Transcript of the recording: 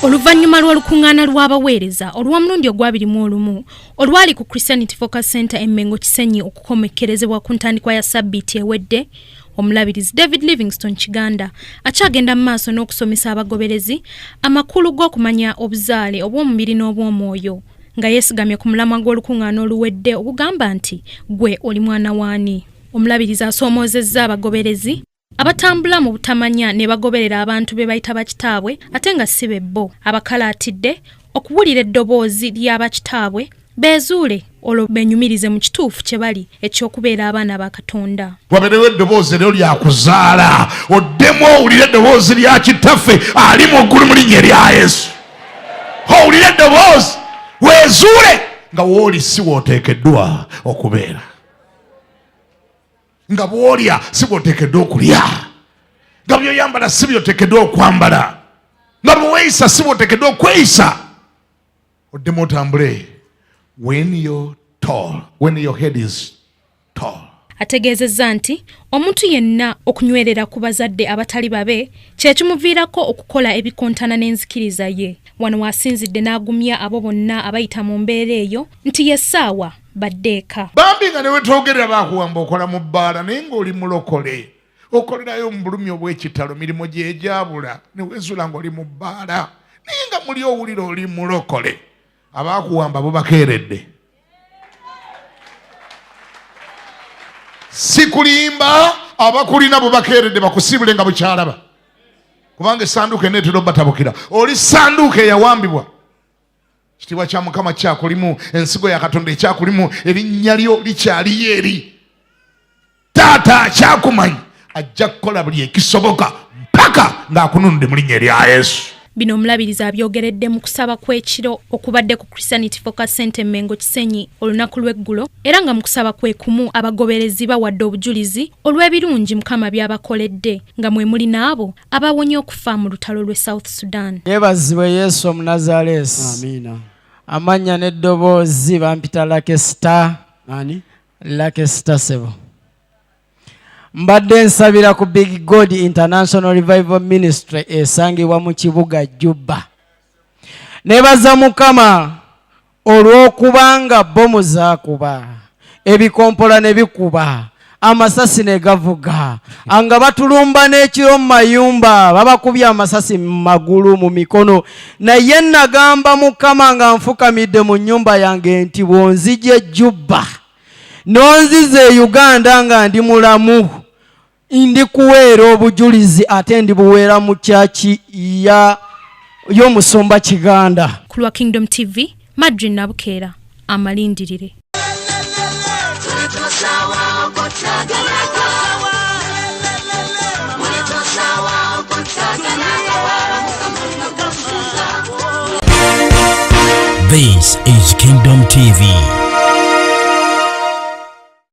Oluvannyuma lw'olukuŋŋaana lw'abaweereza olw'omulundi ogw'abirimu olwali ku Christianity Focus Center Emmengo Kisenyi okukomekkerezebwa ku ntandikwa ya Sabbiiti ewedde, omulabirizi David Livingstone Kiganda akyagenda mu maaso n'okusomesa abagoberezi amakulu g'okumanya obuzaale obw'omubiri n'obw'omwoyo nga yeesigamye ku mulamwa gw'olukuŋŋaana oluwedde ogugamba nti gwe oli mwana waani. Omulabirizi asoomoozezza abagoberezi abatambula mu butamanya ne bagoberera abantu be bayita bakitaabwe ate nga si be bo abakalaatidde okuwulira eddoboozi ly'abakitaabwe beezuule olwo benyumirize mu kituufu kye bali eky'okubeera abaana ba Katonda. Waberewo eddoboozi eryo lya kuzaala, oddemu owulire eddoboozi lya kitaffe ali mu ggulu mu linnya erya Yesu. Owulire eddoboozi weezuule nga wooli si wooteekeddwa okubeera, nga bw'olya si bw'oteekeddwa okulya, nga byoyambala si byoteekeddwa okwambala, nga bweweeyisa si bw'oteekeddwa okweyisa. Oddemu otambule when you're tall, when your head is tall. Ategeezezza nti omuntu yenna okunywerera ku bazadde abatali babe kye kimuviirako okukola ebikontana n'enzikiriza ye. Wano wasinzidde n'agumya abo bonna abayita mu mbeera eyo nti yessaawa baddeeka. Bambi nga ne wetwogerera baakuwamba okola mu bbaala naye ng'oli mulokole, okolerayo mu bulumi obw'ekitalo mirimu gy'ejaabula ne weezuula ng'oli mu bbaala naye nga muli owulira oli mulokole. Abaakuwamba bo bakeeredde. Si kulimba, abakulina bo bakeeredde bakusibule nga bukyalaba. Kubanga essanduuko eneetera obbatabukira. Oli ssanduuko eyawambibwa. Ekitiibwa kya Mukama kyakulimu, ensigo ya Katonda ekyakulimu, erinnya lyo likyaliyo eri. Taata akyakumanyi ajja kukola buli ekisoboka mpaka ng'akununudde mu linnya erya Yesu. Bino omulabirizi abyogeredde mu kusaba kw'ekiro okubadde ku Christianity Focus Center Emmengo Kisenyi olunaku lw'eggulo, era nga mu kusaba kwe kumu abagoberezi bawadde obujulizi olw'ebirungi Mukama by'abakoledde nga mwe muli n'abo abawonye okufa mu lutalo lw'e South Sudan. Yeebazibwe Yesu Omunazaalesi. Amiina. Amannya n'eddoboozi bampita Lakesita. Ani? Lakesita Sebo. Mbadde nsabira ku Big God International Revival Ministry esangibwa mu kibuga Juba. Nebaza Mukama olw'okubanga bomu zaakuba, ebikompola ne bikuba, amasasi ne gavuga, anga batulumba n'ekiro mu mayumba, babakubye amasasi mu magulu mu mikono. Naye nagamba Mukama nga nfukamidde mu nnyumba yange nti bw'onzije Juba n'onzize Uganda nga ndi mulamu, ndi kuweera obujulizi ate ndi buweera mu kyaki y'omusumba Kiganda. Ku lwa Kingdom TV, Madrid Nabukeera, amalindirire. This is Kingdom TV.